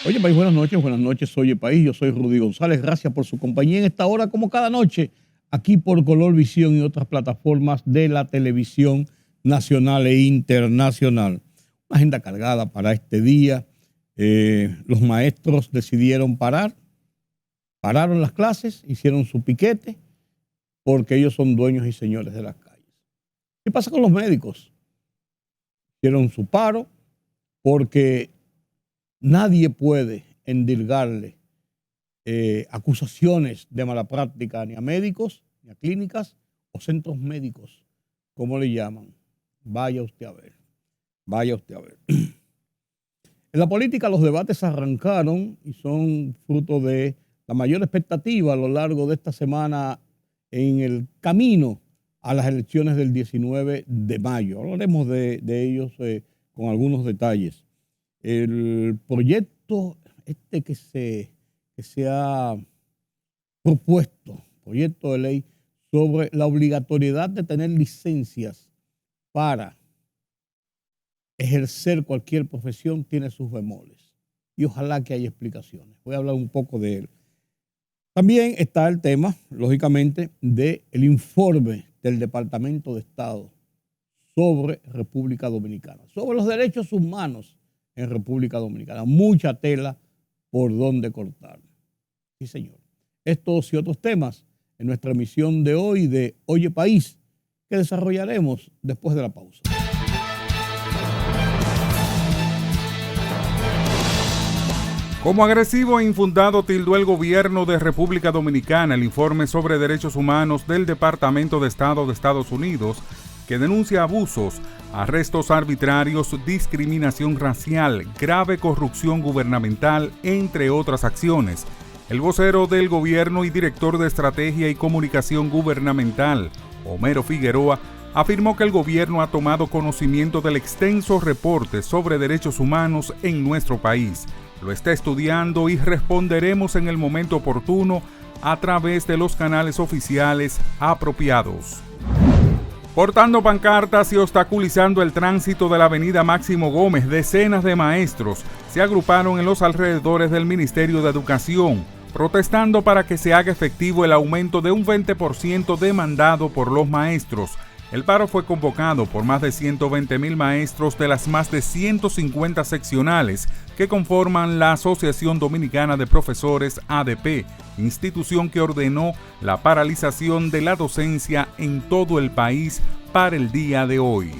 Oye, país, buenas noches, oye, país, yo soy Rudy González, gracias por su compañía en esta hora, como cada noche, aquí por Color Visión y otras plataformas de la televisión nacional e internacional. Una agenda cargada para este día. Los maestros decidieron pararon las clases, hicieron su piquete, porque ellos son dueños y señores de las calles. ¿Qué pasa con los médicos? Hicieron su paro porque nadie puede endilgarle acusaciones de mala práctica ni a médicos, ni a clínicas o centros médicos, como le llaman. Vaya usted a ver, vaya usted a ver. En la política los debates arrancaron y son fruto de la mayor expectativa a lo largo de esta semana en el camino a las elecciones del 19 de mayo. Hablaremos de ellos con algunos detalles. El proyecto que se ha propuesto, proyecto de ley sobre la obligatoriedad de tener licencias para ejercer cualquier profesión, tiene sus bemoles y ojalá que haya explicaciones. Voy a hablar un poco de él. También está el tema, lógicamente, del informe del Departamento de Estado sobre República Dominicana, sobre los derechos humanos en República Dominicana. Mucha tela por donde cortar. Sí, señor. Estos y otros temas en nuestra emisión de hoy de Oye País, que desarrollaremos después de la pausa. Como agresivo e infundado tildó el gobierno de República Dominicana el informe sobre derechos humanos del Departamento de Estado de Estados Unidos, que denuncia abusos, arrestos arbitrarios, discriminación racial, grave corrupción gubernamental, entre otras acciones. El vocero del gobierno y director de Estrategia y Comunicación Gubernamental, Homero Figueroa, afirmó que el gobierno ha tomado conocimiento del extenso reporte sobre derechos humanos en nuestro país. Lo está estudiando y responderemos en el momento oportuno a través de los canales oficiales apropiados. Portando pancartas y obstaculizando el tránsito de la avenida Máximo Gómez, decenas de maestros se agruparon en los alrededores del Ministerio de Educación, protestando para que se haga efectivo el aumento de un 20% demandado por los maestros. El paro fue convocado por más de 120,000 maestros de las más de 150 seccionales que conforman la Asociación Dominicana de Profesores ADP, institución que ordenó la paralización de la docencia en todo el país para el día de hoy.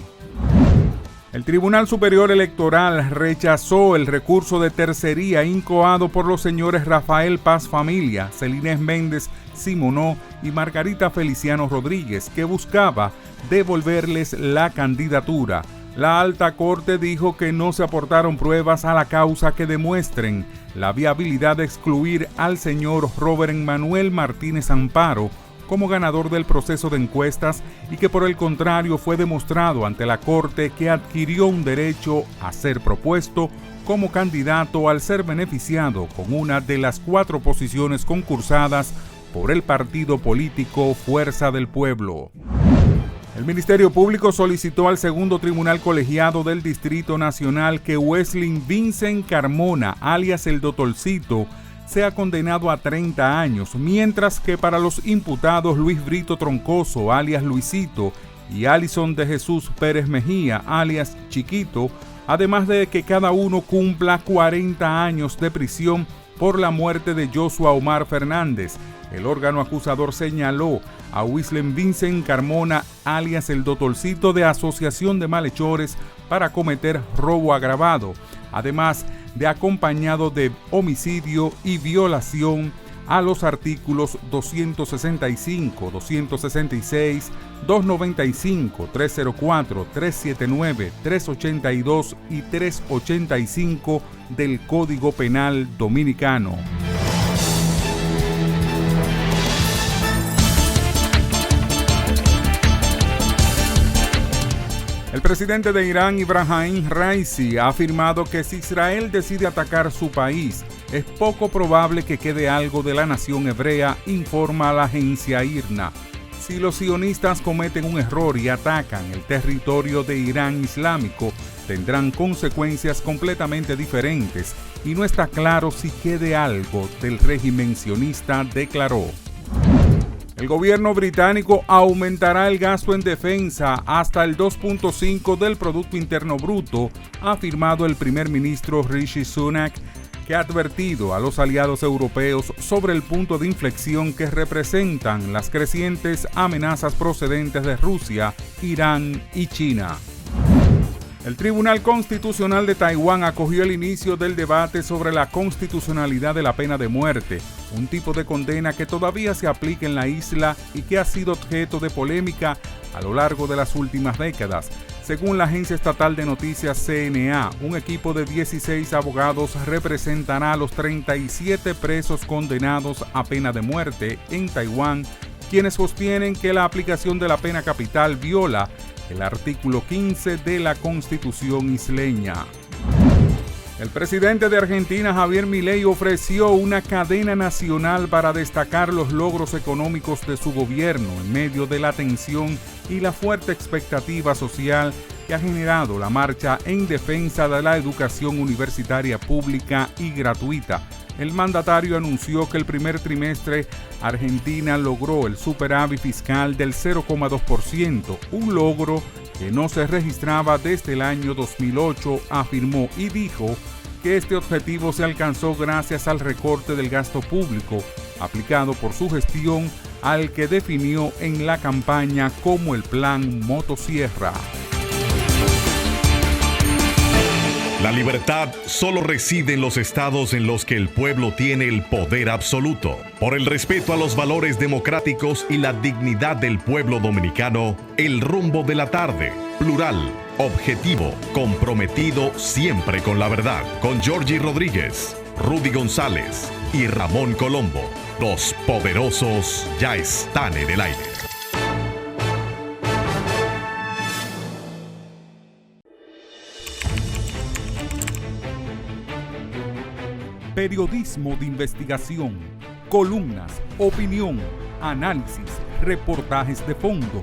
El Tribunal Superior Electoral rechazó el recurso de tercería incoado por los señores Rafael Paz Familia, Celines Méndez Simonó y Margarita Feliciano Rodríguez, que buscaba devolverles la candidatura. La Alta Corte dijo que no se aportaron pruebas a la causa que demuestren la viabilidad de excluir al señor Robert Manuel Martínez Amparo como ganador del proceso de encuestas y que por el contrario fue demostrado ante la Corte que adquirió un derecho a ser propuesto como candidato al ser beneficiado con una de las 4 posiciones concursadas por el partido político Fuerza del Pueblo. El Ministerio Público solicitó al segundo tribunal colegiado del Distrito Nacional que Wesley Vincent Carmona, alias el Doctorcito, sea condenado a 30 años, mientras que para los imputados Luis Brito Troncoso, alias Luisito, y Alison de Jesús Pérez Mejía, alias Chiquito, además de que cada uno cumpla 40 años de prisión por la muerte de Joshua Omar Fernández. El órgano acusador señaló a Wesley Vincent Carmona, alias el Doctorcito, de asociación de malhechores para cometer robo agravado, además de acompañado de homicidio y violación a los artículos 265, 266, 295, 304, 379, 382 y 385 del Código Penal Dominicano. El presidente de Irán, Ibrahim Raisi, ha afirmado que si Israel decide atacar su país, es poco probable que quede algo de la nación hebrea, informa la agencia IRNA. Si los sionistas cometen un error y atacan el territorio de Irán Islámico, tendrán consecuencias completamente diferentes y no está claro si quede algo del régimen sionista, declaró. El gobierno británico aumentará el gasto en defensa hasta el 2.5 del Producto Interno Bruto, ha afirmado el primer ministro Rishi Sunak, que ha advertido a los aliados europeos sobre el punto de inflexión que representan las crecientes amenazas procedentes de Rusia, Irán y China. El Tribunal Constitucional de Taiwán acogió el inicio del debate sobre la constitucionalidad de la pena de muerte, un tipo de condena que todavía se aplica en la isla y que ha sido objeto de polémica a lo largo de las últimas décadas. Según la agencia estatal de noticias CNA, un equipo de 16 abogados representará a los 37 presos condenados a pena de muerte en Taiwán, quienes sostienen que la aplicación de la pena capital viola el artículo 15 de la Constitución isleña. El presidente de Argentina, Javier Milei, ofreció una cadena nacional para destacar los logros económicos de su gobierno en medio de la tensión y la fuerte expectativa social que ha generado la marcha en defensa de la educación universitaria pública y gratuita. El mandatario anunció que el primer trimestre Argentina logró el superávit fiscal del 0,2%, un logro que no se registraba desde el año 2008, afirmó, y dijo que este objetivo se alcanzó gracias al recorte del gasto público aplicado por su gestión, al que definió en la campaña como el Plan Motosierra. La libertad solo reside en los estados en los que el pueblo tiene el poder absoluto. Por el respeto a los valores democráticos y la dignidad del pueblo dominicano, El Rumbo de la Tarde, plural, objetivo, comprometido siempre con la verdad. Con Georgie Rodríguez, Rudy González y Ramón Colombo. Los poderosos ya están en el aire. Periodismo de investigación, columnas, opinión, análisis, reportajes de fondo.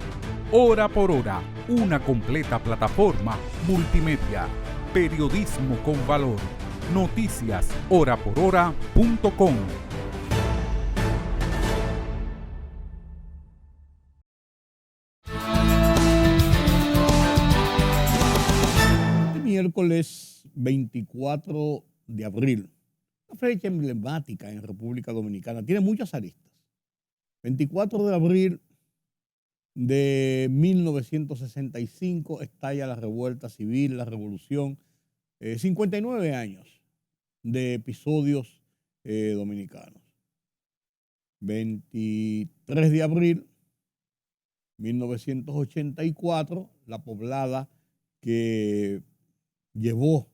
Hora por hora, una completa plataforma multimedia. Periodismo con valor. Noticias horaporhora.com. Este miércoles 24 de abril, una fecha emblemática en República Dominicana, tiene muchas aristas. 24 de abril de 1965 estalla la revuelta civil, la revolución, 59 años de episodios dominicanos. 23 de abril 1984, la poblada que llevó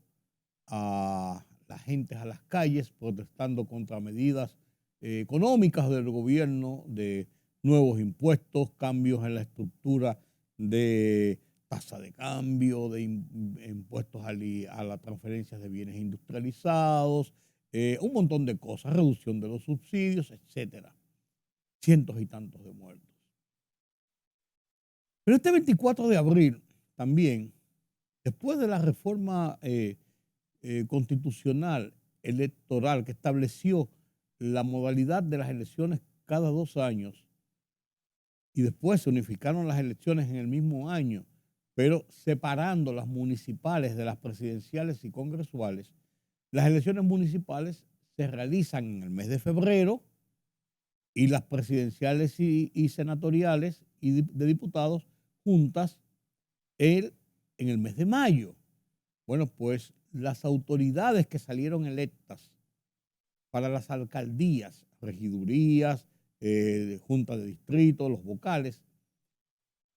a la gente a las calles protestando contra medidas económicas del gobierno, de nuevos impuestos, cambios en la estructura de tasa de cambio, de impuestos a las transferencias de bienes industrializados, un montón de cosas, reducción de los subsidios, etcétera. Cientos y tantos de muertos. Pero este 24 de abril también, después de la reforma constitucional electoral que estableció la modalidad de las elecciones cada 2 años, y después se unificaron las elecciones en el mismo año, pero separando las municipales de las presidenciales y congresuales, las elecciones municipales se realizan en el mes de febrero y las presidenciales y senatoriales y de diputados juntas en el mes de mayo. Bueno, pues las autoridades que salieron electas para las alcaldías, regidurías, junta de distrito, los vocales,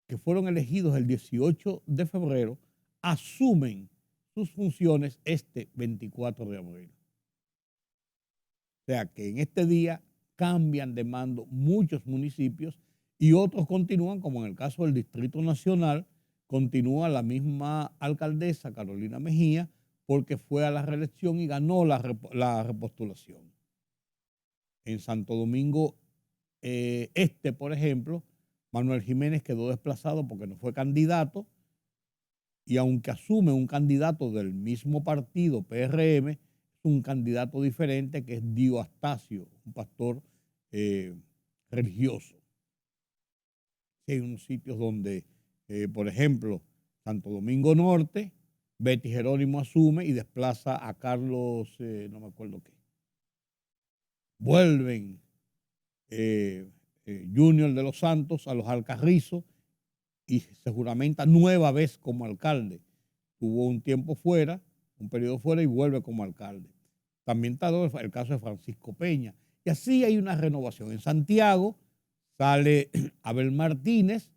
que fueron elegidos el 18 de febrero, asumen sus funciones este 24 de abril. O sea que en este día cambian de mando muchos municipios y otros continúan, como en el caso del Distrito Nacional, continúa la misma alcaldesa Carolina Mejía, porque fue a la reelección y ganó la repostulación. En Santo Domingo por ejemplo, Manuel Jiménez quedó desplazado porque no fue candidato y aunque asume un candidato del mismo partido, PRM, es un candidato diferente que es Dio Astacio, un pastor religioso. Hay unos sitios donde, por ejemplo, Santo Domingo Norte, Betty Jerónimo asume y desplaza a Carlos, no me acuerdo qué. Vuelven Junior de los Santos a los Alcarrizos y se juramenta nueva vez como alcalde. Tuvo un tiempo fuera, un periodo fuera y vuelve como alcalde. También está el caso de Francisco Peña. Y así hay una renovación. En Santiago sale Abel Martínez,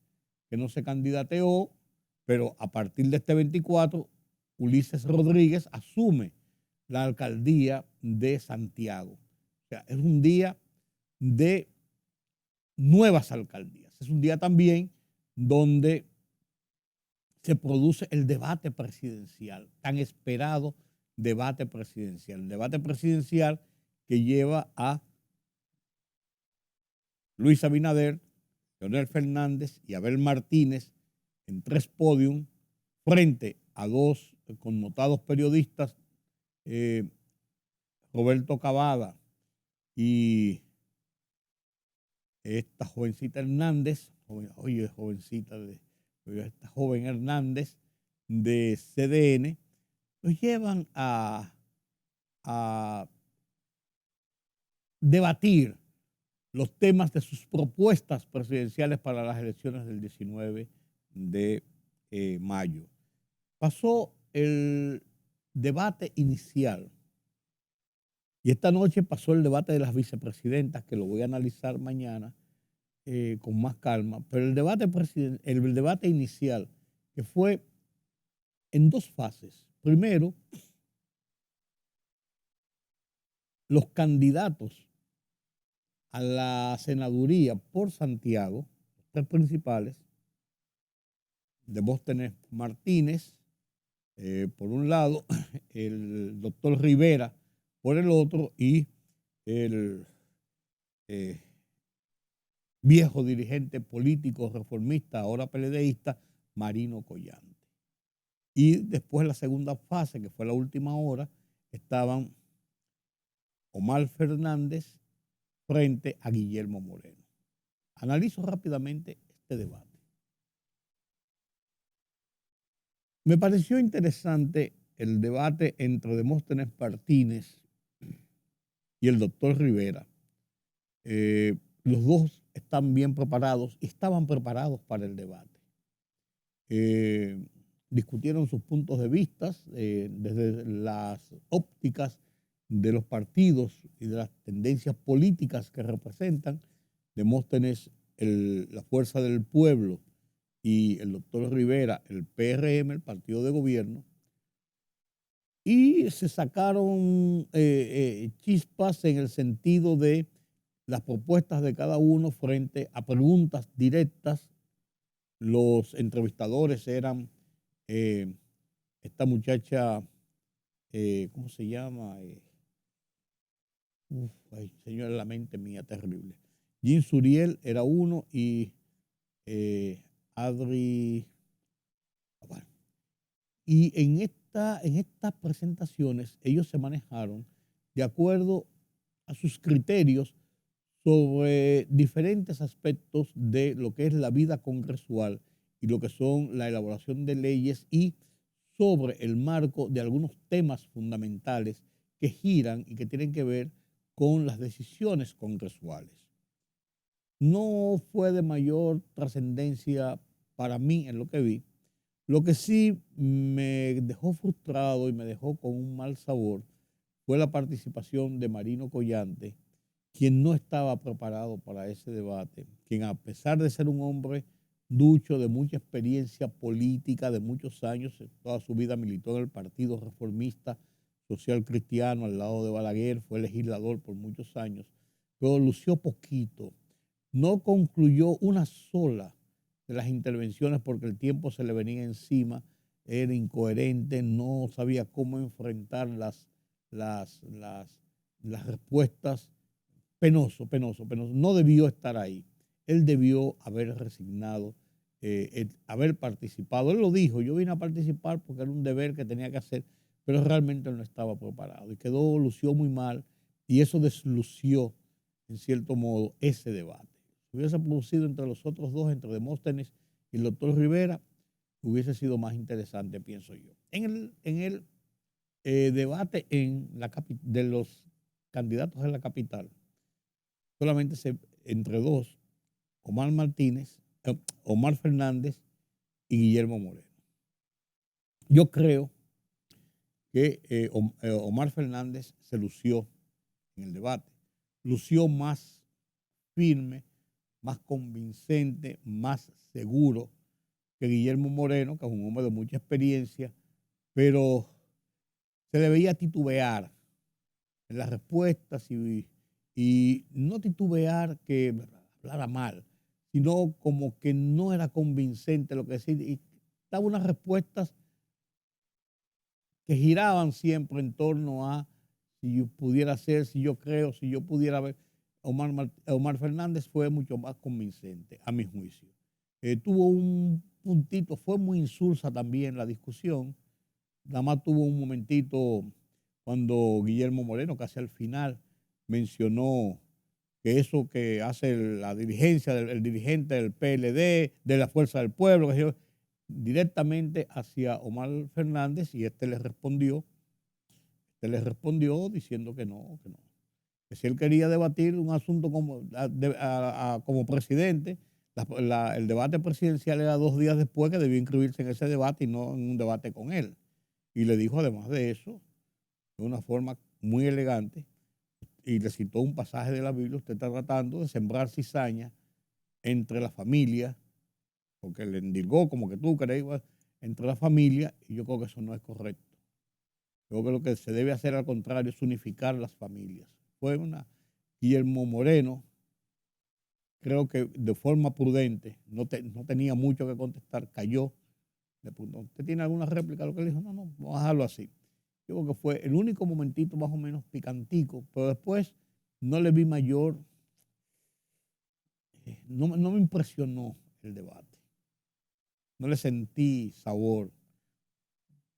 que no se candidateó, pero a partir de este 24, Ulises Rodríguez asume la alcaldía de Santiago. O sea, es un día de nuevas alcaldías. Es un día también donde se produce el debate presidencial, tan esperado debate presidencial. El debate presidencial que lleva a Luis Abinader, Leonel Fernández y Abel Martínez en 3 podiums frente a 2 connotados periodistas, Roberto Cavada y esta jovencita Hernández, esta joven Hernández de CDN, los llevan a debatir los temas de sus propuestas presidenciales para las elecciones del 19 de mayo. Pasó el debate inicial y esta noche pasó el debate de las vicepresidentas, que lo voy a analizar mañana con más calma, pero el debate inicial, que fue en 2 fases. Primero, los candidatos a la senaduría por Santiago, los 3 principales, Demóstenes Martínez, por un lado, el doctor Rivera por el otro y el viejo dirigente político reformista, ahora peledeísta, Marino Collante. Y después la segunda fase, que fue la última hora, estaban Omar Fernández frente a Guillermo Moreno. Analizo rápidamente este debate. Me pareció interesante el debate entre Demóstenes Martínez y el doctor Rivera. Los dos están bien preparados y estaban preparados para el debate. Discutieron sus puntos de vista desde las ópticas de los partidos y de las tendencias políticas que representan. Demóstenes, la fuerza del pueblo, y el doctor Rivera, el PRM, el partido de gobierno, y se sacaron chispas en el sentido de las propuestas de cada uno frente a preguntas directas. Los entrevistadores eran esta muchacha, ¿cómo se llama? Ay, señora, la mente mía, terrible. Jean Suriel era uno y Adri. Bueno, y en estas presentaciones ellos se manejaron de acuerdo a sus criterios sobre diferentes aspectos de lo que es la vida congresual y lo que son la elaboración de leyes y sobre el marco de algunos temas fundamentales que giran y que tienen que ver con las decisiones congresuales. No fue de mayor trascendencia para mí en lo que vi. Lo que sí me dejó frustrado y me dejó con un mal sabor fue la participación de Marino Collante, quien no estaba preparado para ese debate, quien a pesar de ser un hombre ducho, de mucha experiencia política, de muchos años, toda su vida militó en el Partido Reformista Social Cristiano al lado de Balaguer, fue legislador por muchos años, pero lució poquito. No concluyó una sola de las intervenciones porque el tiempo se le venía encima, era incoherente, no sabía cómo enfrentar las respuestas. Penoso. No debió estar ahí. Él debió haber resignado haber participado. Él lo dijo, yo vine a participar porque era un deber que tenía que hacer, pero realmente él no estaba preparado y lució muy mal y eso deslució en cierto modo ese debate. Si hubiese producido entre los otros dos, entre Demóstenes y el doctor Rivera, hubiese sido más interesante, pienso yo. En el debate de los candidatos en la capital, solamente entre dos, Omar Fernández y Guillermo Moreno. Yo creo que Omar Fernández se lució en el debate, lució más firme, más convincente, más seguro que Guillermo Moreno, que es un hombre de mucha experiencia, pero se le veía titubear en las respuestas y no titubear que hablara mal, sino como que no era convincente lo que decía y daba unas respuestas que giraban siempre en torno a si yo pudiera ser, si yo creo, si yo pudiera ver. Omar Fernández fue mucho más convincente, a mi juicio. Tuvo un puntito, fue muy insulsa también la discusión. Nada más tuvo un momentito cuando Guillermo Moreno, casi al final, mencionó que eso que hace la dirigencia, el dirigente del PLD, de la Fuerza del Pueblo, directamente hacia Omar Fernández, y este le respondió diciendo que no, que si él quería debatir un asunto como presidente, el debate presidencial era 2 días después, que debía inscribirse en ese debate y no en un debate con él. Y le dijo además de eso, de una forma muy elegante, y le citó un pasaje de la Biblia: usted está tratando de sembrar cizaña entre la familia, porque le endilgó como que tú crees, entre la familia, y yo creo que eso no es correcto. Yo creo que lo que se debe hacer al contrario es unificar las familias. Guillermo Moreno, creo que de forma prudente, no tenía mucho que contestar, cayó. Le preguntó: ¿usted tiene alguna réplica? Lo que le dijo: no, vamos a dejarlo así. Yo creo que fue el único momentito más o menos picantico, pero después no le vi mayor, no me impresionó el debate. No le sentí sabor.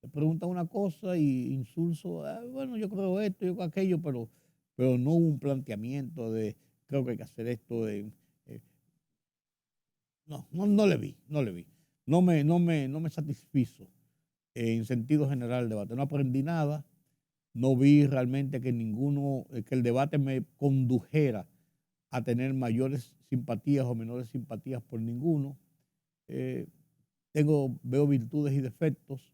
Le pregunta una cosa y insulso, bueno, yo creo esto, yo creo aquello, pero no hubo un planteamiento de creo que hay que hacer esto. No le vi. No me satisfizo en sentido general el debate. No aprendí nada. No vi realmente que que el debate me condujera a tener mayores simpatías o menores simpatías por ninguno. Veo virtudes y defectos,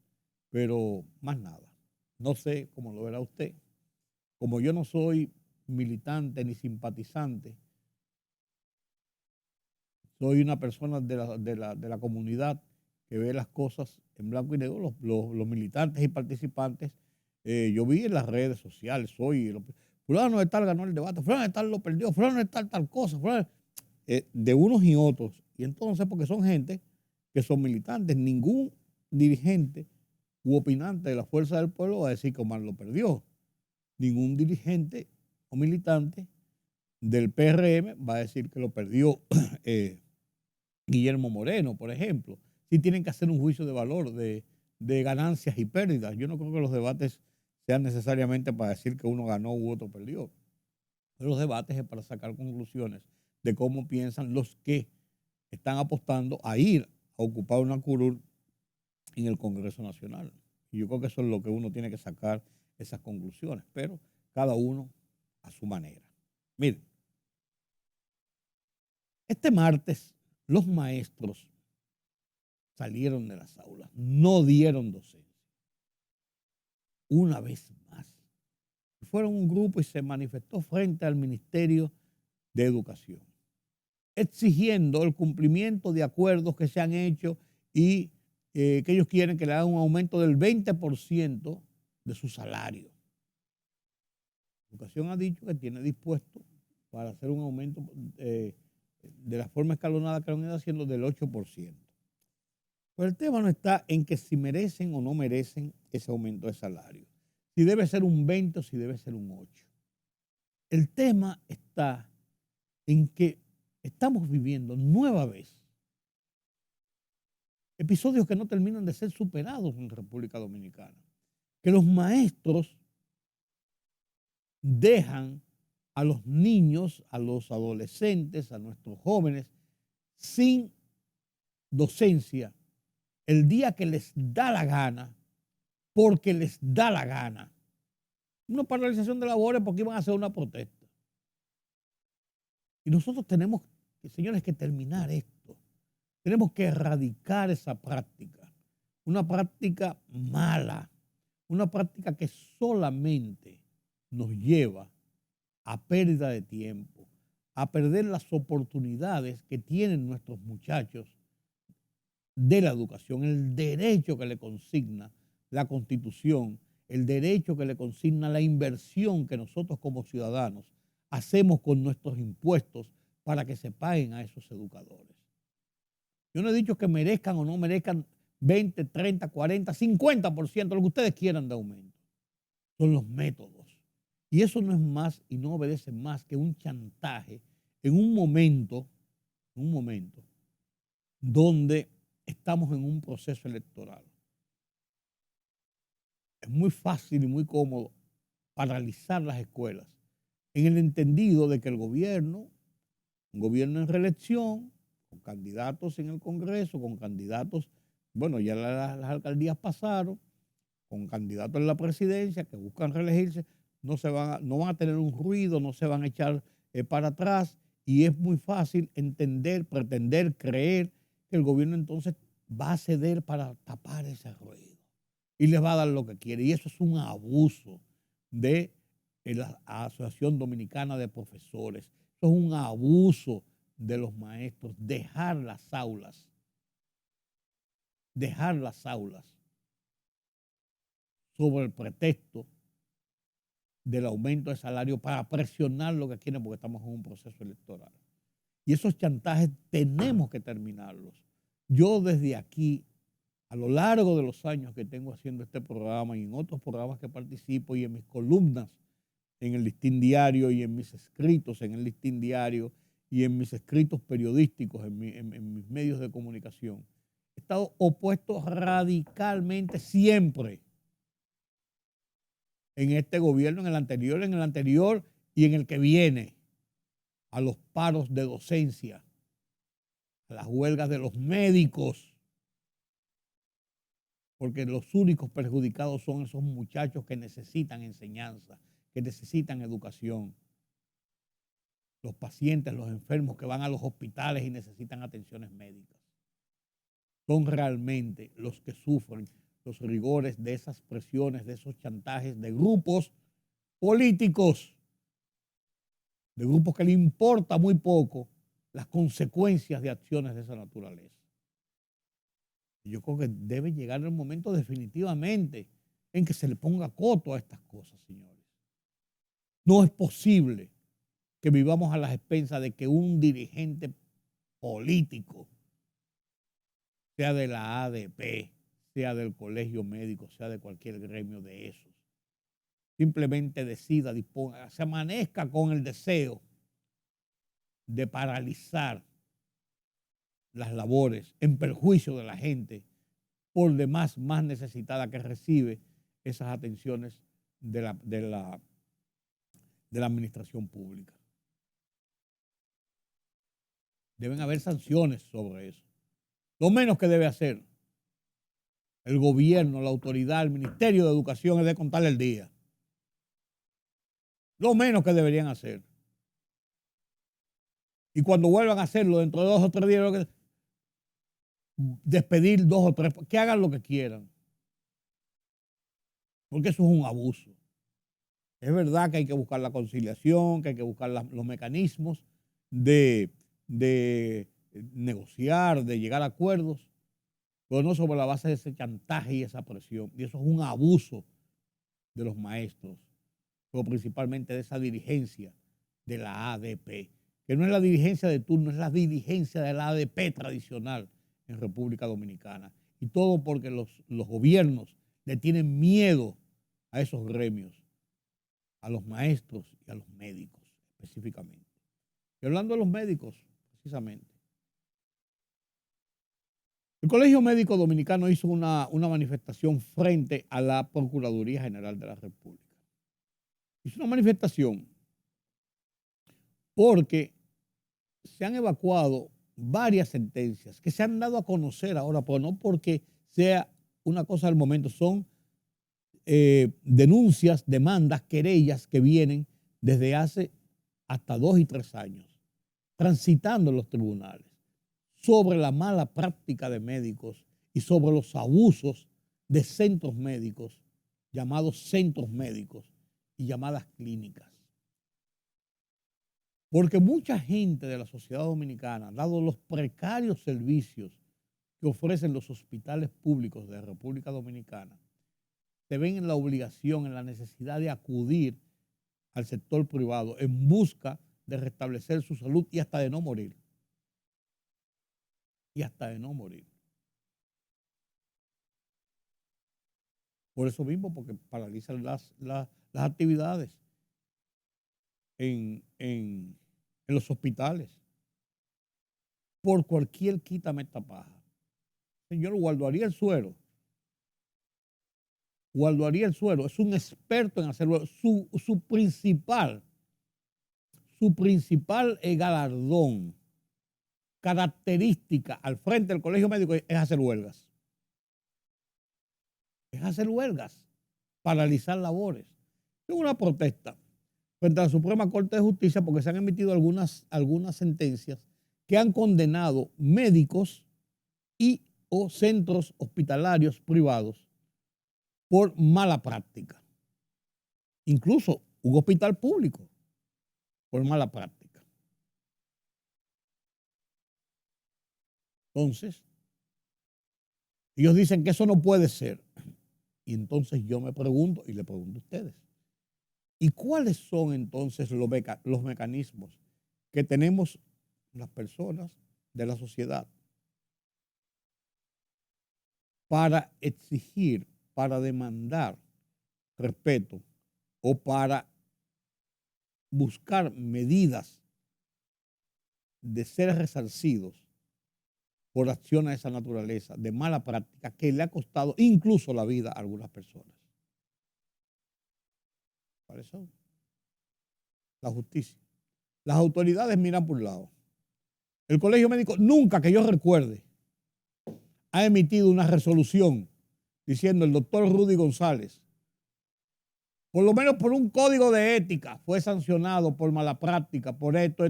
pero más nada. No sé cómo lo verá usted. Como yo no soy militante ni simpatizante, soy una persona de la comunidad que ve las cosas en blanco y negro. Los militantes y participantes, yo vi en las redes sociales, fulano de tal ganó el debate, fulano de tal lo perdió, fulano de tal cosa, de unos y otros. Y entonces, porque son gente que son militantes, ningún dirigente u opinante de la Fuerza del Pueblo va a decir que Omar lo perdió. Ningún dirigente o militante del PRM va a decir que lo perdió Guillermo Moreno, por ejemplo. Sí tienen que hacer un juicio de valor de ganancias y pérdidas. Yo no creo que los debates sean necesariamente para decir que uno ganó u otro perdió. Pero los debates es para sacar conclusiones de cómo piensan los que están apostando a ir a ocupar una curul en el Congreso Nacional. Y yo creo que eso es lo que uno tiene que sacar, esas conclusiones, pero cada uno a su manera. Miren, este martes los maestros salieron de las aulas, no dieron docencia. Una vez más. Fueron un grupo y se manifestó frente al Ministerio de Educación, exigiendo el cumplimiento de acuerdos que se han hecho y que ellos quieren que le hagan un aumento del 20% de su salario. Educación ha dicho que tiene dispuesto para hacer un aumento de la forma escalonada que lo han ido haciendo del 8%. Pero el tema no está en que si merecen o no merecen ese aumento de salario, si debe ser un 20 o si debe ser un 8. El tema está en que estamos viviendo nueva vez episodios que no terminan de ser superados en República Dominicana. Que los maestros dejan a los niños, a los adolescentes, a nuestros jóvenes, sin docencia el día que les da la gana, porque les da la gana. Una paralización de labores porque iban a hacer una protesta. Y nosotros tenemos, señores, que terminar esto. Tenemos que erradicar esa práctica. Una práctica mala. Una práctica que solamente nos lleva a pérdida de tiempo, a perder las oportunidades que tienen nuestros muchachos de la educación, el derecho que le consigna la Constitución, el derecho que le consigna la inversión que nosotros como ciudadanos hacemos con nuestros impuestos para que se paguen a esos educadores. Yo no he dicho que merezcan o no merezcan 20, 30, 40, 50%, lo que ustedes quieran de aumento. Son los métodos. Y eso no es más y no obedece más que un chantaje en un momento donde estamos en un proceso electoral. Es muy fácil y muy cómodo paralizar las escuelas en el entendido de que el gobierno, un gobierno en reelección, con candidatos en el Congreso, con candidatos, bueno, ya las alcaldías pasaron, con candidatos en la presidencia que buscan reelegirse, no van a tener un ruido, no se van a echar para atrás, y es muy fácil entender, pretender, creer que el gobierno entonces va a ceder para tapar ese ruido y les va a dar lo que quiere. Y eso es un abuso de la Asociación Dominicana de Profesores. Eso es un abuso de los maestros, dejar las aulas sobre el pretexto del aumento de salario para presionar lo que quieren porque estamos en un proceso electoral. Y esos chantajes tenemos que terminarlos. Yo desde aquí, a lo largo de los años que tengo haciendo este programa y en otros programas que participo y en mis columnas en el Listín Diario y en mis escritos en el Listín Diario y en mis escritos periodísticos en mis medios de comunicación, he estado opuesto radicalmente siempre en este gobierno, en el anterior y en el que viene, a los paros de docencia, a las huelgas de los médicos, porque los únicos perjudicados son esos muchachos que necesitan enseñanza, que necesitan educación, los pacientes, los enfermos que van a los hospitales y necesitan atenciones médicas. Son realmente los que sufren los rigores de esas presiones, de esos chantajes de grupos políticos, de grupos que le importa muy poco las consecuencias de acciones de esa naturaleza. Y yo creo que debe llegar el momento definitivamente en que se le ponga coto a estas cosas, señores. No es posible que vivamos a las expensas de que un dirigente político, sea de la ADP, sea del colegio médico, sea de cualquier gremio de esos, simplemente decida, disponga, se amanezca con el deseo de paralizar las labores en perjuicio de la gente por demás más necesitada que recibe esas atenciones de la administración pública. Deben haber sanciones sobre eso. Lo menos que debe hacer el gobierno, la autoridad, el Ministerio de Educación es de contarle el día. Lo menos que deberían hacer. Y cuando vuelvan a hacerlo dentro de 2 o 3 días, despedir 2 o 3, que hagan lo que quieran. Porque eso es un abuso. Es verdad que hay que buscar la conciliación, que hay que buscar los mecanismos de negociar, de llegar a acuerdos, pero no sobre la base de ese chantaje y esa presión. Y eso es un abuso de los maestros, pero principalmente de esa dirigencia de la ADP, que no es la dirigencia de turno, es la dirigencia de la ADP tradicional en República Dominicana. Y todo porque los gobiernos le tienen miedo a esos gremios, a los maestros y a los médicos específicamente. Y hablando de los médicos, precisamente, El Colegio Médico Dominicano hizo una manifestación frente a la Procuraduría General de la República. Hizo una manifestación porque se han evacuado varias sentencias que se han dado a conocer ahora, pero no porque sea una cosa del momento, son denuncias, demandas, querellas que vienen desde hace hasta 2 y 3 años, transitando en los tribunales, sobre la mala práctica de médicos y sobre los abusos de centros médicos, llamados centros médicos y llamadas clínicas. Porque mucha gente de la sociedad dominicana, dado los precarios servicios que ofrecen los hospitales públicos de la República Dominicana, se ven en la obligación, en la necesidad de acudir al sector privado en busca de restablecer su salud y hasta de no morir. Y hasta de no morir. Por eso mismo, porque paralizan las actividades en los hospitales. Por cualquier quítame esta paja. Señor Waldo Ariel Suero. Waldo Ariel Suero es un experto en hacerlo. Su principal galardón, característica al frente del Colegio Médico es hacer huelgas. Es hacer huelgas, paralizar labores. Es una protesta frente a la Suprema Corte de Justicia porque se han emitido algunas sentencias que han condenado médicos y o centros hospitalarios privados por mala práctica. Incluso un hospital público por mala práctica. Entonces, ellos dicen que eso no puede ser. Y entonces yo me pregunto, y le pregunto a ustedes, ¿y cuáles son entonces los mecanismos que tenemos las personas de la sociedad para exigir, para demandar respeto o para buscar medidas de ser resarcidos por acciones de esa naturaleza, de mala práctica, que le ha costado incluso la vida a algunas personas? ¿Cuáles son? La justicia. Las autoridades miran por un lado. El Colegio Médico nunca, que yo recuerde, ha emitido una resolución diciendo el doctor Rudy González, por lo menos por un código de ética, fue sancionado por mala práctica, por esto.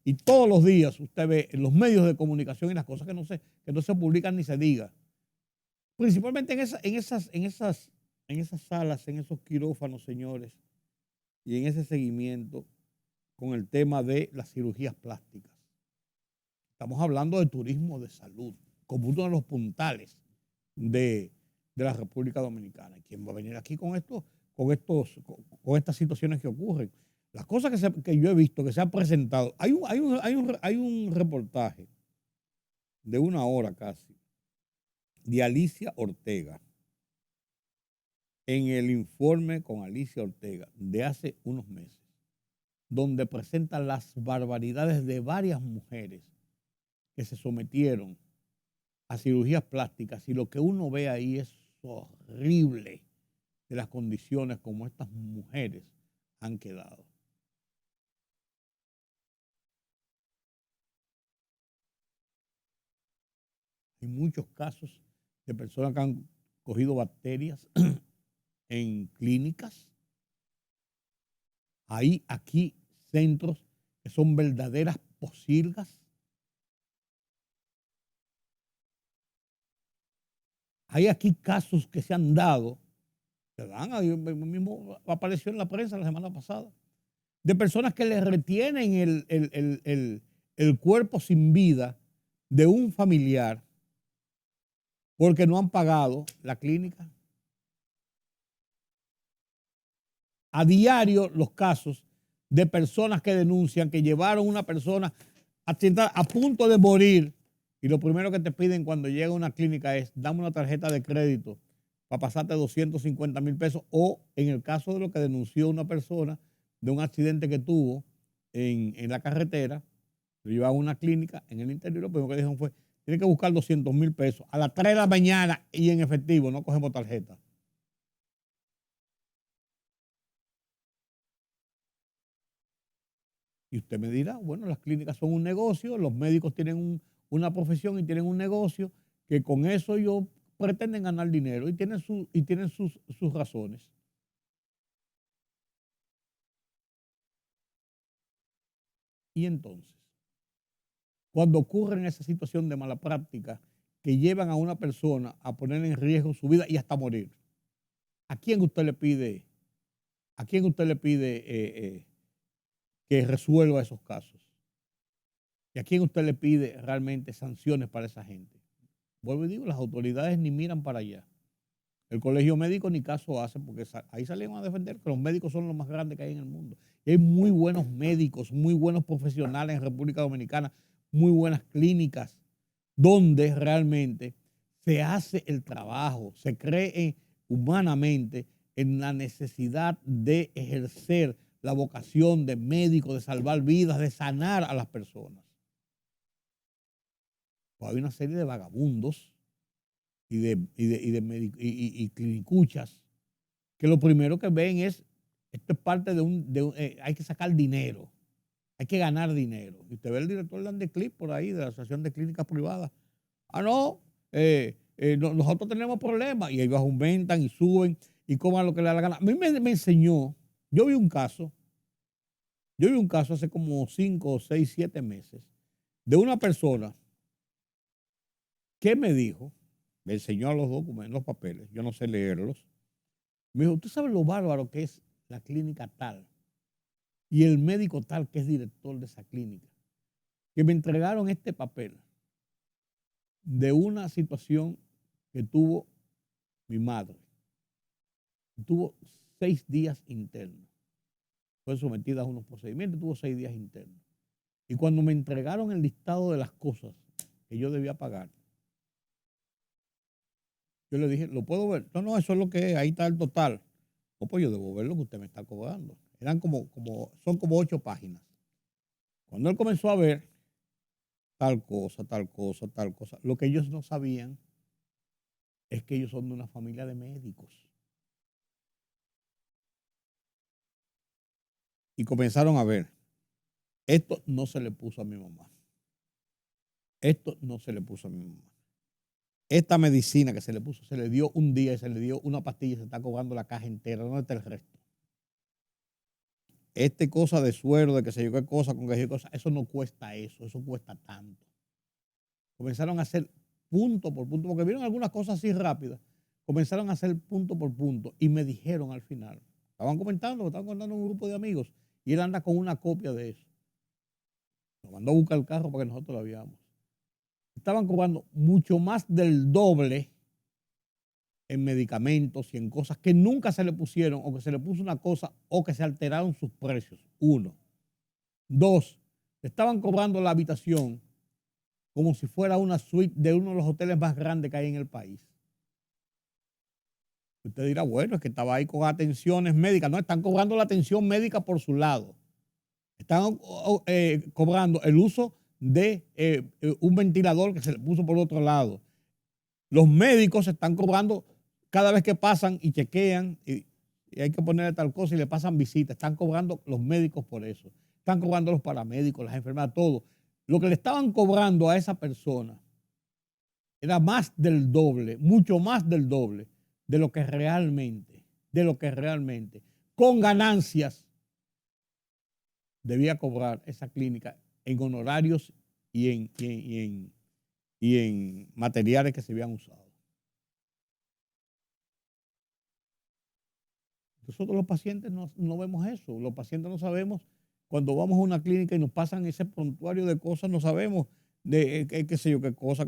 Y todos los días usted ve en los medios de comunicación y las cosas que no se publican ni se diga. Principalmente en esas salas, en esos quirófanos, señores, y en ese seguimiento con el tema de las cirugías plásticas. Estamos hablando de turismo de salud, como uno de los puntales de la República Dominicana. ¿Quién va a venir aquí con estas situaciones que ocurren? Las cosas que yo he visto que se han presentado. Hay un reportaje de 1 hora casi de Alicia Ortega en el informe con Alicia Ortega de hace unos meses, donde presenta las barbaridades de varias mujeres que se sometieron a cirugías plásticas, y lo que uno ve ahí es horrible de las condiciones como estas mujeres han quedado. Hay muchos casos de personas que han cogido bacterias en clínicas. Hay aquí centros que son verdaderas pocilgas. Hay aquí casos que se han dado, ahí mismo apareció en la prensa la semana pasada, de personas que le retienen el cuerpo sin vida de un familiar porque no han pagado la clínica. A diario los casos de personas que denuncian que llevaron a una persona a punto de morir, y lo primero que te piden cuando llega a una clínica es: dame una tarjeta de crédito para pasarte 250,000 pesos. O en el caso de lo que denunció una persona de un accidente que tuvo en la carretera, lo llevaban a una clínica en el interior, lo primero que dijeron fue: tiene que buscar 200,000 pesos a las 3 de la mañana y en efectivo, no cogemos tarjeta. Y usted me dirá, bueno, las clínicas son un negocio, los médicos tienen una profesión y tienen un negocio, que con eso ellos pretenden ganar dinero y tienen sus razones. Y entonces, cuando ocurre esa situación de mala práctica que llevan a una persona a poner en riesgo su vida y hasta morir, ¿a quién usted le pide, que resuelva esos casos? ¿Y a quién usted le pide realmente sanciones para esa gente? Vuelvo y digo, las autoridades ni miran para allá. El colegio médico ni caso hace, porque ahí salieron a defender que los médicos son los más grandes que hay en el mundo. Y hay muy buenos médicos, muy buenos profesionales en República Dominicana, muy buenas clínicas, donde realmente se hace el trabajo, se cree humanamente en la necesidad de ejercer la vocación de médico, de salvar vidas, de sanar a las personas. Pues hay una serie de vagabundos y clinicuchas que lo primero que ven es, esto es parte hay que sacar dinero, hay que ganar dinero. Y usted ve el director de Andeclip por ahí, de la Asociación de Clínicas Privadas. Nosotros tenemos problemas, y ellos aumentan y suben y coman lo que le da la gana. A mí me enseñó, yo vi un caso hace como 5, 6, 7 meses, de una persona que me dijo, me enseñó los documentos, los papeles, yo no sé leerlos. Me dijo, ¿usted sabe lo bárbaro que es la clínica tal y el médico tal que es director de esa clínica? Que me entregaron este papel de una situación que tuvo mi madre. Tuvo 6 días internos. Fue sometida a unos procedimientos, tuvo 6 días internos. Y cuando me entregaron el listado de las cosas que yo debía pagar, yo le dije, ¿lo puedo ver? No, eso es lo que es, ahí está el total. No, pues yo debo ver lo que usted me está cobrando. Son como 8 páginas. Cuando él comenzó a ver tal cosa, tal cosa, tal cosa, lo que ellos no sabían es que ellos son de una familia de médicos. Y comenzaron a ver, esto no se le puso a mi mamá. Esto no se le puso a mi mamá. Esta medicina que se le puso, se le dio un día y se le dio una pastilla y se está cobrando la caja entera. ¿Dónde está el resto? Cosa de suero, de que se yo qué cosa, con que yo qué cosa, eso no cuesta eso cuesta tanto. Comenzaron a hacer punto por punto, porque vieron algunas cosas así rápidas. Comenzaron a hacer punto por punto y me dijeron al final, estaban comentando un grupo de amigos y él anda con una copia de eso. Nos mandó a buscar el carro para que nosotros lo veamos. Estaban cobrando mucho más del doble en medicamentos y en cosas que nunca se le pusieron, o que se le puso una cosa, o que se alteraron sus precios. 1. 2, estaban cobrando la habitación como si fuera una suite de uno de los hoteles más grandes que hay en el país. Usted dirá, bueno, es que estaba ahí con atenciones médicas. No, están cobrando la atención médica por su lado. Están cobrando el uso de un ventilador que se le puso por otro lado. Los médicos están cobrando cada vez que pasan y chequean y hay que ponerle tal cosa y le pasan visitas. Están cobrando los médicos por eso. Están cobrando los paramédicos, las enfermeras, todo. Lo que le estaban cobrando a esa persona era más del doble, mucho más del doble de lo que realmente, con ganancias, debía cobrar esa clínica en honorarios y en materiales que se habían usado. Nosotros los pacientes no vemos eso. Los pacientes no sabemos, cuando vamos a una clínica y nos pasan ese prontuario de cosas, no sabemos de qué sé yo qué cosa.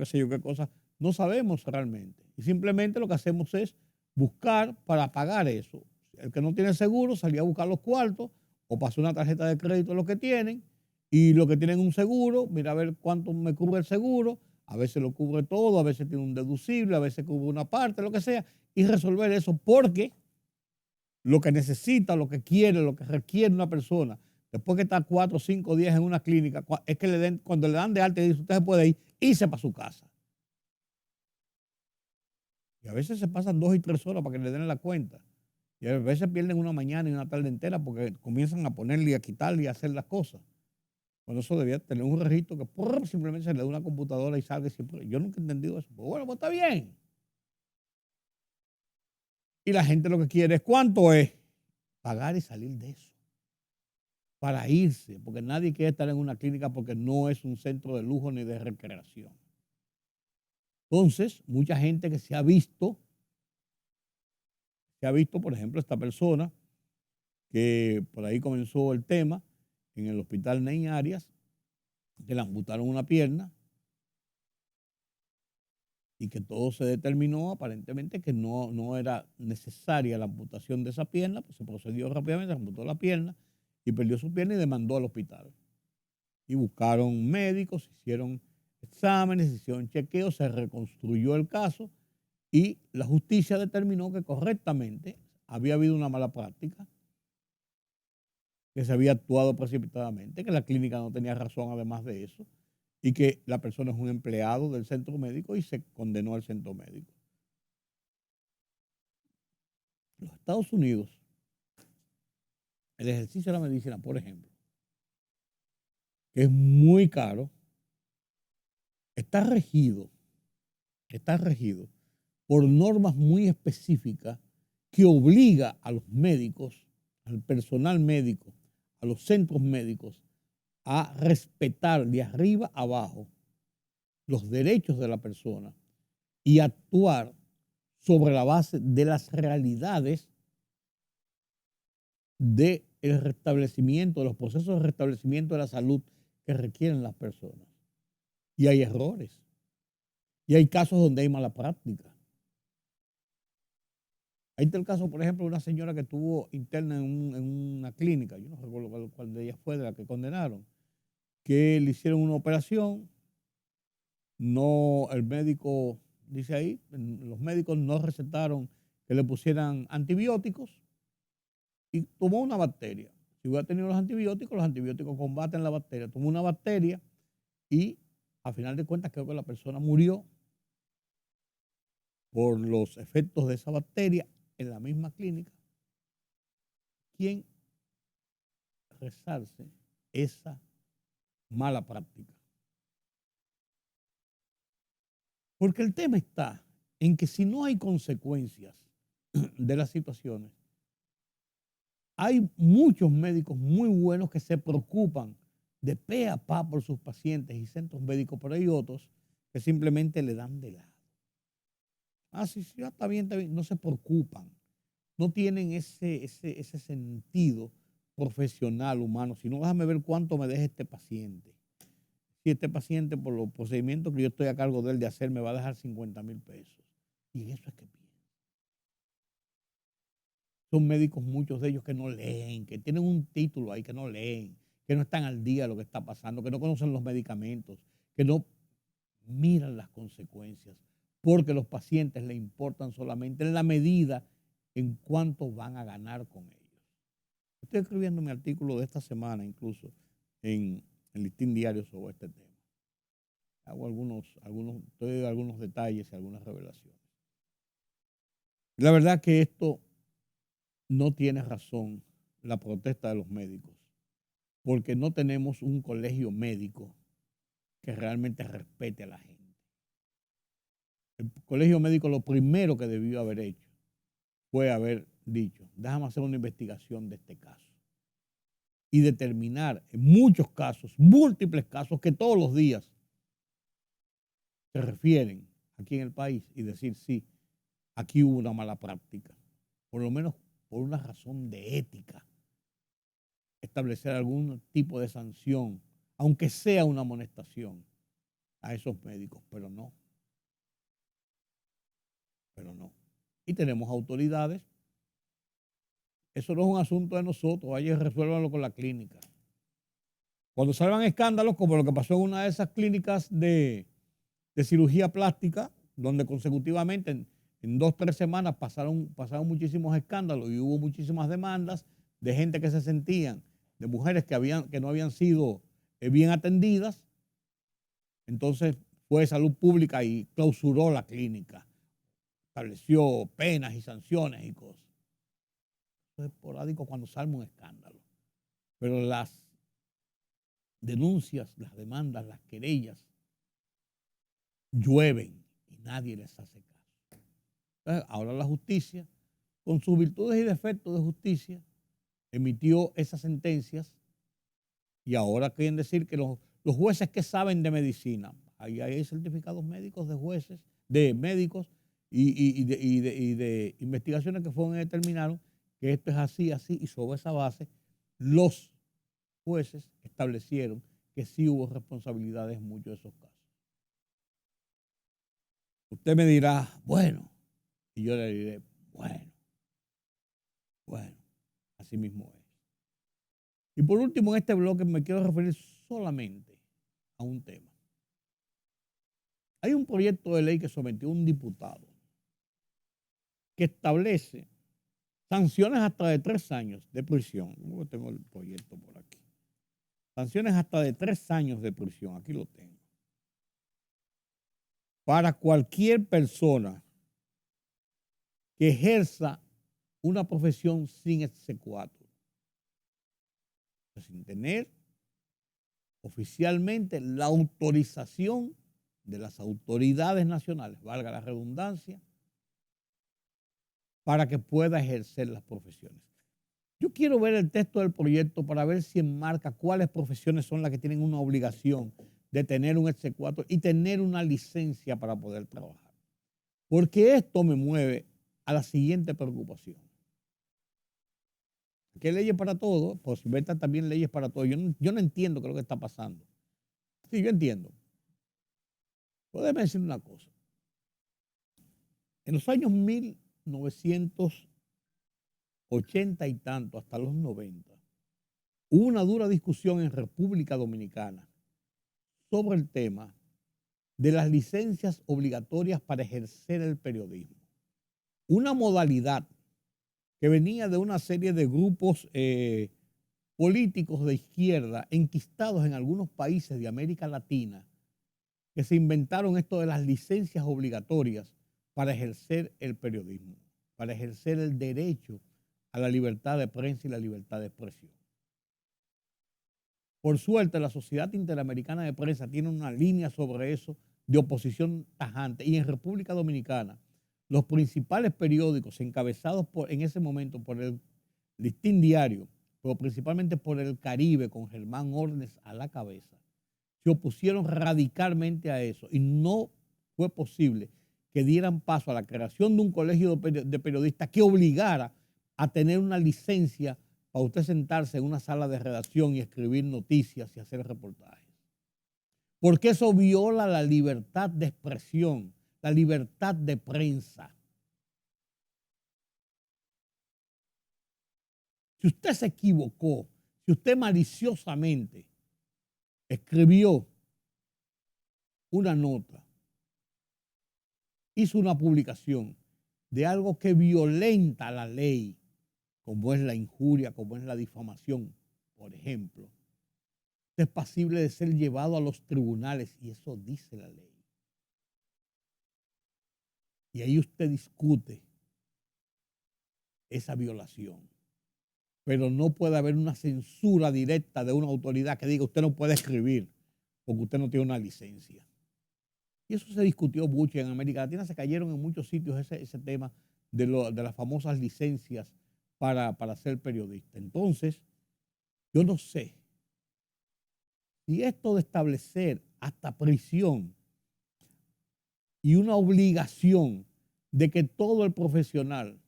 No sabemos realmente. Y simplemente lo que hacemos es buscar para pagar eso. El que no tiene seguro salía a buscar los cuartos o pasó una tarjeta de crédito lo que tienen, y los que tienen un seguro, mira a ver cuánto me cubre el seguro, a veces lo cubre todo, a veces tiene un deducible, a veces cubre una parte, lo que sea, y resolver eso, porque lo que necesita, lo que quiere, lo que requiere una persona después que está 4, 5 días en una clínica, es que cuando le dan de alta, dice, usted se puede irse para su casa. Y a veces se pasan 2 y 3 horas para que le den la cuenta. Y a veces pierden una mañana y una tarde entera porque comienzan a ponerle y a quitarle y a hacer las cosas. Bueno, eso debía tener un registro que simplemente se le da una computadora y salga siempre. Yo nunca he entendido eso. Pues bueno, pues está bien. Y la gente lo que quiere es, ¿cuánto es? Pagar y salir de eso. Para irse, porque nadie quiere estar en una clínica porque no es un centro de lujo ni de recreación. Entonces, mucha gente que se ha visto, por ejemplo, esta persona que por ahí comenzó el tema en el hospital Ney Arias, que le amputaron una pierna y que todo se determinó aparentemente que no era necesaria la amputación de esa pierna, pues se procedió rápidamente, se amputó la pierna y perdió su pierna y demandó al hospital. Y buscaron médicos, hicieron exámenes, hicieron chequeos, se reconstruyó el caso y la justicia determinó que correctamente había habido una mala práctica, que se había actuado precipitadamente, que la clínica no tenía razón además de eso, y que la persona es un empleado del centro médico y se condenó al centro médico. En los Estados Unidos, el ejercicio de la medicina, por ejemplo, que es muy caro, está regido por normas muy específicas que obliga a los médicos, al personal médico, a los centros médicos, a respetar de arriba a abajo los derechos de la persona y actuar sobre la base de las realidades del restablecimiento, de los procesos de restablecimiento de la salud que requieren las personas. Y hay errores. Y hay casos donde hay mala práctica. Ahí está el caso, por ejemplo, de una señora que estuvo interna en una clínica, yo no recuerdo cuál de ellas fue, de la que condenaron, que le hicieron una operación, no, el médico, dice ahí, los médicos no recetaron que le pusieran antibióticos y tomó una bacteria. Si hubiera tenido los antibióticos combaten la bacteria. Tomó una bacteria y a final de cuentas creo que la persona murió por los efectos de esa bacteria en la misma clínica. ¿Quién resarce esa mala práctica? Porque el tema está en que si no hay consecuencias de las situaciones, hay muchos médicos muy buenos que se preocupan de pe a pa por sus pacientes y centros médicos, pero hay otros que simplemente le dan de lado. Ah, sí, ya está bien, no se preocupan, no tienen ese sentido profesional, humano, sino déjame ver cuánto me deja este paciente. Si este paciente por los procedimientos que yo estoy a cargo de él de hacer me va a dejar 50,000 pesos. Y en eso es que pienso. Son médicos, muchos de ellos que no leen, que tienen un título ahí que no leen, que no están al día de lo que está pasando, que no conocen los medicamentos, que no miran las consecuencias, porque los pacientes le importan solamente en la medida en cuánto van a ganar con ellos. Estoy escribiendo mi artículo de esta semana, incluso en el Listín Diario sobre este tema. Doy algunos detalles y algunas revelaciones. La verdad que esto no tiene razón, la protesta de los médicos, porque no tenemos un colegio médico que realmente respete a la gente. El colegio médico lo primero que debió haber hecho fue haber dicho, déjame hacer una investigación de este caso y determinar en muchos casos, múltiples casos que todos los días se refieren aquí en el país y decir, sí, aquí hubo una mala práctica, por lo menos por una razón de ética, establecer algún tipo de sanción, aunque sea una amonestación a esos médicos, pero no. Y tenemos autoridades. Eso no es un asunto de nosotros, vaya y resuélvanlo con la clínica. Cuando salgan escándalos, como lo que pasó en una de esas clínicas de cirugía plástica, donde consecutivamente en 2 o 3 semanas pasaron muchísimos escándalos y hubo muchísimas demandas de gente que se sentían de mujeres que no habían sido bien atendidas. Entonces fue Salud Pública y clausuró la clínica. Estableció penas y sanciones y cosas. Eso es esporádico cuando sale un escándalo. Pero las denuncias, las demandas, las querellas llueven y nadie les hace caso. Entonces, ahora la justicia, con sus virtudes y defectos de justicia, emitió esas sentencias y ahora quieren decir que los jueces que saben de medicina, ahí hay certificados médicos de jueces, de médicos y de investigaciones que fueron y determinaron que esto es así, así, y sobre esa base los jueces establecieron que sí hubo responsabilidades en muchos de esos casos. Usted me dirá, bueno, y yo le diré, bueno, así mismo es. Y por último, en este bloque me quiero referir solamente a un tema. Hay un proyecto de ley que sometió un diputado que establece sanciones hasta de 3 años de prisión. Yo tengo el proyecto por aquí. Sanciones hasta de 3 años de prisión. Aquí lo tengo. Para cualquier persona que ejerza una profesión sin exequatur, sin tener oficialmente la autorización de las autoridades nacionales, valga la redundancia, para que pueda ejercer las profesiones. Yo quiero ver el texto del proyecto para ver si enmarca cuáles profesiones son las que tienen una obligación de tener un exequatur y tener una licencia para poder trabajar. Porque esto me mueve a la siguiente preocupación. ¿Qué leyes para todo? Pues vetan también leyes para todo. Yo no entiendo qué es lo que está pasando. Sí, yo entiendo. Pero déjeme decir una cosa. En los años 1980 y tanto, hasta los 90, hubo una dura discusión en República Dominicana sobre el tema de las licencias obligatorias para ejercer el periodismo. Una modalidad que venía de una serie de grupos políticos de izquierda enquistados en algunos países de América Latina que se inventaron esto de las licencias obligatorias para ejercer el periodismo, para ejercer el derecho a la libertad de prensa y la libertad de expresión. Por suerte, la Sociedad Interamericana de Prensa tiene una línea sobre eso de oposición tajante. Y en República Dominicana, los principales periódicos encabezados en ese momento por el Listín Diario, pero principalmente por el Caribe, con Germán Ornes a la cabeza, se opusieron radicalmente a eso y no fue posible que dieran paso a la creación de un colegio de periodistas que obligara a tener una licencia para usted sentarse en una sala de redacción y escribir noticias y hacer reportajes. Porque eso viola la libertad de expresión, la libertad de prensa. Si usted se equivocó, si usted maliciosamente escribió una nota, hizo una publicación de algo que violenta la ley, como es la injuria, como es la difamación, por ejemplo, usted es pasible de ser llevado a los tribunales y eso dice la ley. Y ahí usted discute esa violación. Pero no puede haber una censura directa de una autoridad que diga usted no puede escribir porque usted no tiene una licencia. Y eso se discutió mucho en América Latina, se cayeron en muchos sitios ese tema de las famosas licencias para ser periodista. Entonces, yo no sé si esto de establecer hasta prisión y una obligación de que todo el profesional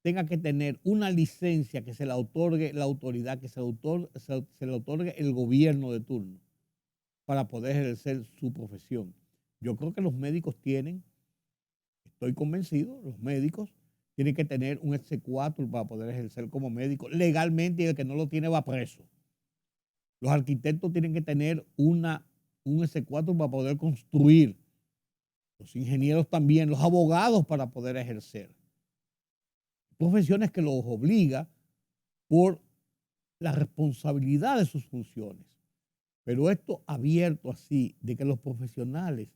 tenga que tener una licencia que se la otorgue la autoridad, que se la otorgue el gobierno de turno para poder ejercer su profesión. Yo creo que los médicos estoy convencido, los médicos tienen que tener un exequatur para poder ejercer como médico legalmente y el que no lo tiene va preso. Los arquitectos tienen que tener un exequatur para poder construir. Los ingenieros también, los abogados para poder ejercer. Profesiones que los obliga por la responsabilidad de sus funciones. Pero esto abierto así, de que los profesionales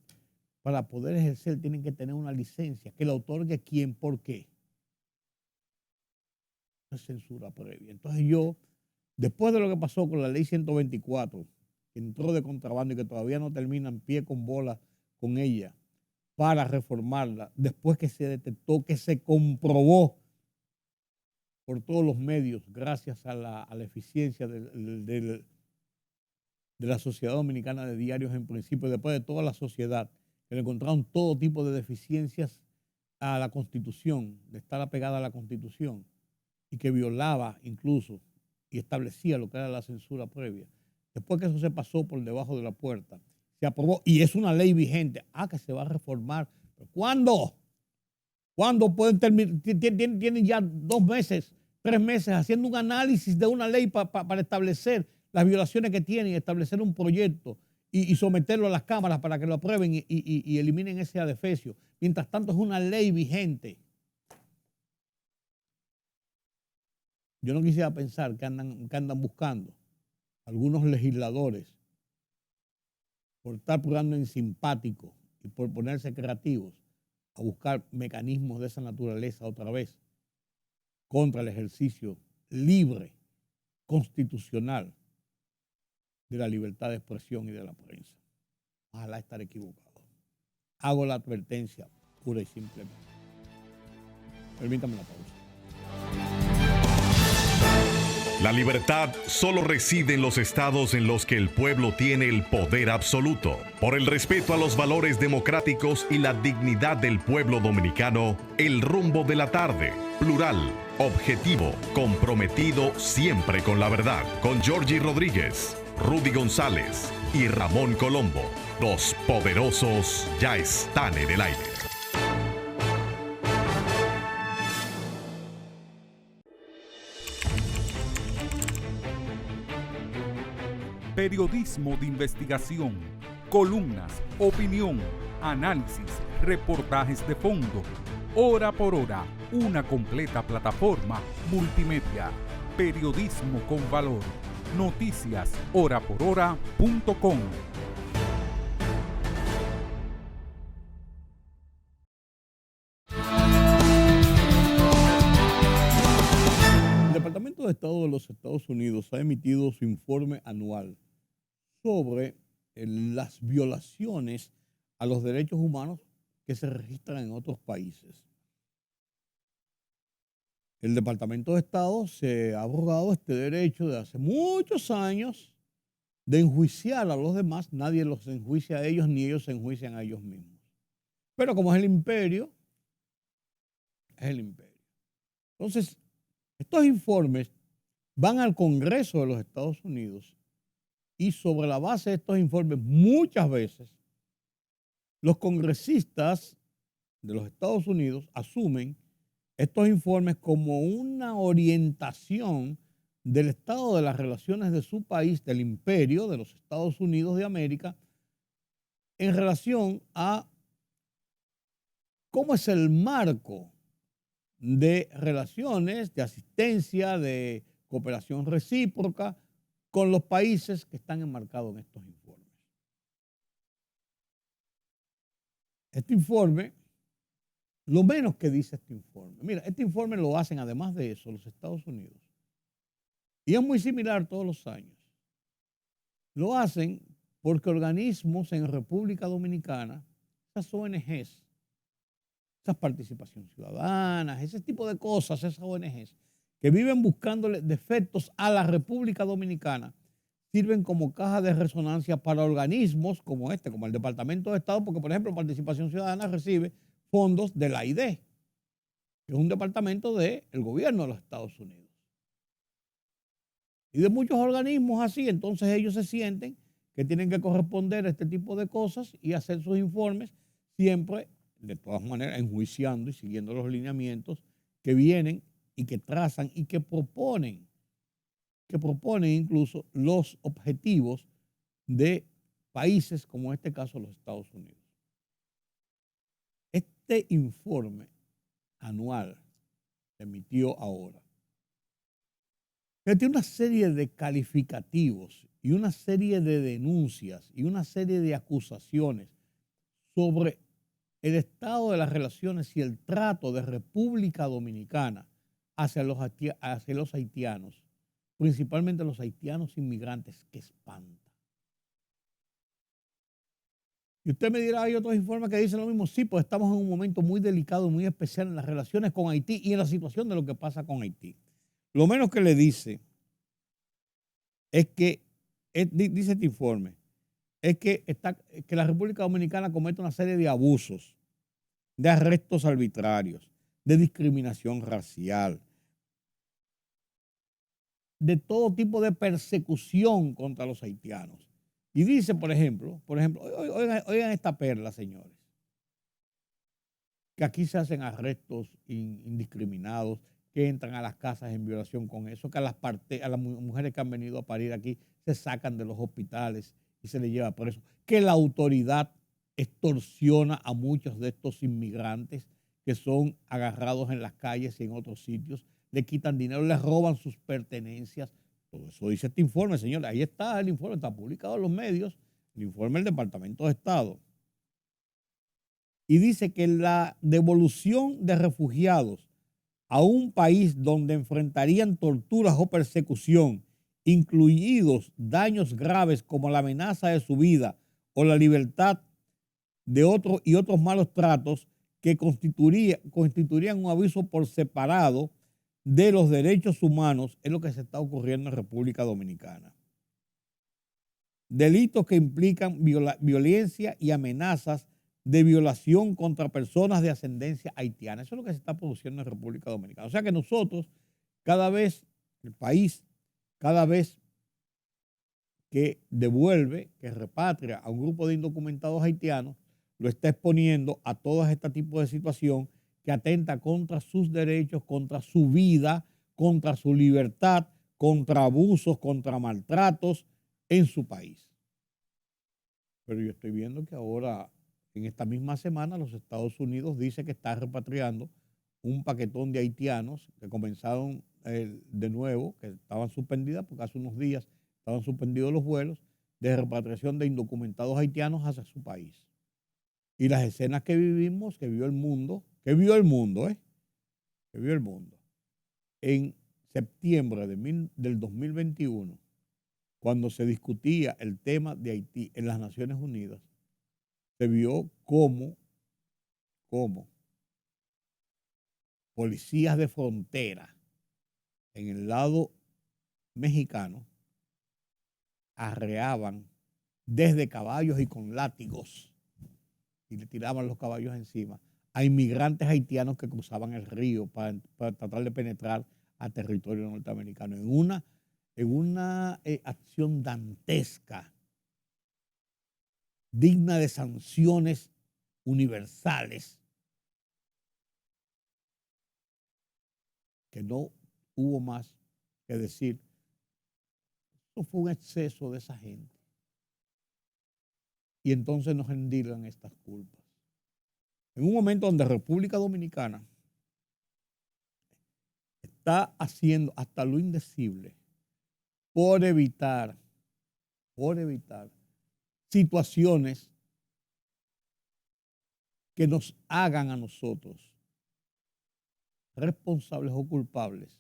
para poder ejercer tienen que tener una licencia, que la otorgue quién, por qué. No es censura previa. Entonces yo, después de lo que pasó con la ley 124, que entró de contrabando y que todavía no termina en pie con bola con ella, para reformarla, después que se detectó, que se comprobó por todos los medios, gracias a la eficiencia de la Sociedad Dominicana de Diarios en principio, después de toda la sociedad, que le encontraron todo tipo de deficiencias a la Constitución, de estar apegada a la Constitución, y que violaba incluso y establecía lo que era la censura previa. Después que eso se pasó por debajo de la puerta, se aprobó y es una ley vigente. Que se va a reformar. ¿Pero cuándo? ¿Cuándo pueden terminar? Tienen ya 2 meses, 3 meses haciendo un análisis de una ley para establecer las violaciones que tienen, establecer un proyecto y someterlo a las cámaras para que lo aprueben y eliminen ese adefesio. Mientras tanto, es una ley vigente. Yo no quisiera pensar que andan buscando algunos legisladores por estar jugando en simpático y por ponerse creativos a buscar mecanismos de esa naturaleza otra vez contra el ejercicio libre, constitucional de la libertad de expresión y de la prensa. Ojalá estar equivocado. Hago la advertencia pura y simplemente. Permítame la pausa. La libertad solo reside en los estados en los que el pueblo tiene el poder absoluto. Por el respeto a los valores democráticos y la dignidad del pueblo dominicano, El Rumbo de la Tarde, plural, objetivo, comprometido siempre con la verdad. Con Georgie Rodríguez, Rudy González y Ramón Colombo. Los poderosos ya están en el aire. Periodismo de investigación, columnas, opinión, análisis, reportajes de fondo. Hora por hora, una completa plataforma multimedia. Periodismo con valor. Noticias horaporhora.com. El Departamento de Estado de los Estados Unidos ha emitido su informe anual sobre las violaciones a los derechos humanos que se registran en otros países. El Departamento de Estado se ha abogado este derecho de hace muchos años de enjuiciar a los demás. Nadie los enjuicia a ellos ni ellos se enjuician a ellos mismos. Pero como es el imperio, es el imperio. Entonces, estos informes van al Congreso de los Estados Unidos y sobre la base de estos informes muchas veces los congresistas de los Estados Unidos asumen estos informes como una orientación del estado de las relaciones de su país, del imperio de los Estados Unidos de América, en relación a cómo es el marco de relaciones, de asistencia, de cooperación recíproca con los países que están enmarcados en estos informes. Este informe, lo menos que dice este informe, mira, este informe lo hacen además de eso los Estados Unidos, y es muy similar todos los años. Lo hacen porque organismos en República Dominicana, esas ONGs, esas participación ciudadanas, ese tipo de cosas, esas ONGs, que viven buscándole defectos a la República Dominicana, sirven como caja de resonancia para organismos como este, como el Departamento de Estado, porque, por ejemplo, Participación Ciudadana recibe fondos de la AID, que es un departamento del gobierno de los Estados Unidos. Y de muchos organismos así, entonces ellos se sienten que tienen que corresponder a este tipo de cosas y hacer sus informes siempre, de todas maneras, enjuiciando y siguiendo los lineamientos que vienen y que trazan y que proponen incluso los objetivos de países como en este caso los Estados Unidos. Este informe anual se emitió ahora, Tiene una serie de calificativos y una serie de denuncias y una serie de acusaciones sobre el estado de las relaciones y el trato de República Dominicana hacia los haitianos, principalmente los haitianos inmigrantes, que espanta. Y usted me dirá, hay otros informes que dicen lo mismo. Sí, pues estamos en un momento muy delicado y muy especial en las relaciones con Haití y en la situación de lo que pasa con Haití. Lo menos que le dice es que, dice este informe, es que la República Dominicana comete una serie de abusos, de arrestos arbitrarios, de discriminación racial, de todo tipo de persecución contra los haitianos. Y dice, por ejemplo, oigan esta perla, señores, que aquí se hacen arrestos indiscriminados, que entran a las casas en violación con eso, que a las mujeres que han venido a parir aquí se sacan de los hospitales y se les lleva preso, que la autoridad extorsiona a muchos de estos inmigrantes que son agarrados en las calles y en otros sitios, le quitan dinero, les roban sus pertenencias. Todo eso dice este informe, señores. Ahí está el informe, está publicado en los medios, el informe del Departamento de Estado. Y dice que la devolución de refugiados a un país donde enfrentarían torturas o persecución, incluidos daños graves como la amenaza de su vida o la libertad de otros y otros malos tratos que constituirían un aviso por separado de los derechos humanos, es lo que se está ocurriendo en República Dominicana. Delitos que implican violencia y amenazas de violación contra personas de ascendencia haitiana. Eso es lo que se está produciendo en República Dominicana. O sea que nosotros, el país, cada vez que devuelve, que repatria a un grupo de indocumentados haitianos, lo está exponiendo a todo este tipo de situación que atenta contra sus derechos, contra su vida, contra su libertad, contra abusos, contra maltratos en su país. Pero yo estoy viendo que ahora, en esta misma semana, los Estados Unidos dice que está repatriando un paquetón de haitianos que comenzaron de nuevo, que estaban suspendidas porque hace unos días estaban suspendidos los vuelos de repatriación de indocumentados haitianos hacia su país. Y las escenas que vivimos, que vio el mundo, en septiembre del 2021, cuando se discutía el tema de Haití en las Naciones Unidas, se vio cómo policías de frontera en el lado mexicano arreaban desde caballos y con látigos y le tiraban los caballos encima a inmigrantes haitianos que cruzaban el río para tratar de penetrar a territorio norteamericano en una acción dantesca, digna de sanciones universales, que no hubo más que decir. Eso fue un exceso de esa gente. Y entonces nos endilgan estas culpas. En un momento donde República Dominicana está haciendo hasta lo indecible por evitar situaciones que nos hagan a nosotros responsables o culpables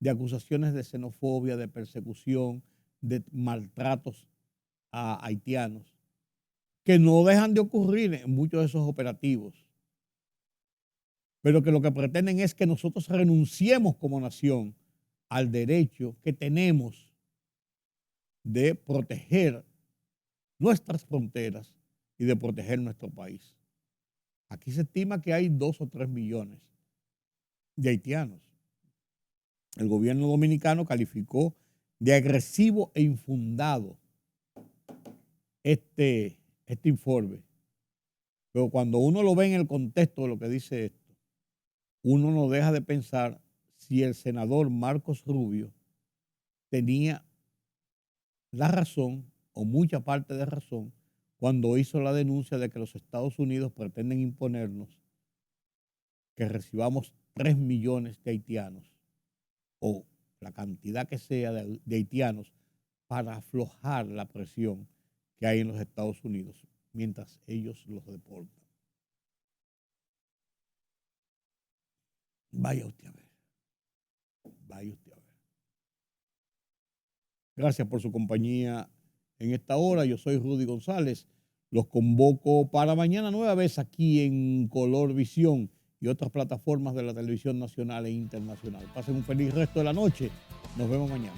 de acusaciones de xenofobia, de persecución, de maltratos a haitianos, que no dejan de ocurrir en muchos de esos operativos, pero que lo que pretenden es que nosotros renunciemos como nación al derecho que tenemos de proteger nuestras fronteras y de proteger nuestro país. Aquí se estima que hay 2 o 3 millones de haitianos. El gobierno dominicano calificó de agresivo e infundado este informe. Pero cuando uno lo ve en el contexto de lo que dice esto, uno no deja de pensar si el senador Marcos Rubio tenía la razón o mucha parte de razón cuando hizo la denuncia de que los Estados Unidos pretenden imponernos que recibamos 3 millones de haitianos o la cantidad que sea de haitianos para aflojar la presión que hay en los Estados Unidos mientras ellos los deportan. Vaya usted a ver. Vaya usted a ver. Gracias por su compañía en esta hora. Yo soy Rudy González. Los convoco para mañana nueva vez aquí en Color Visión y otras plataformas de la televisión nacional e internacional. Pasen un feliz resto de la noche. Nos vemos mañana.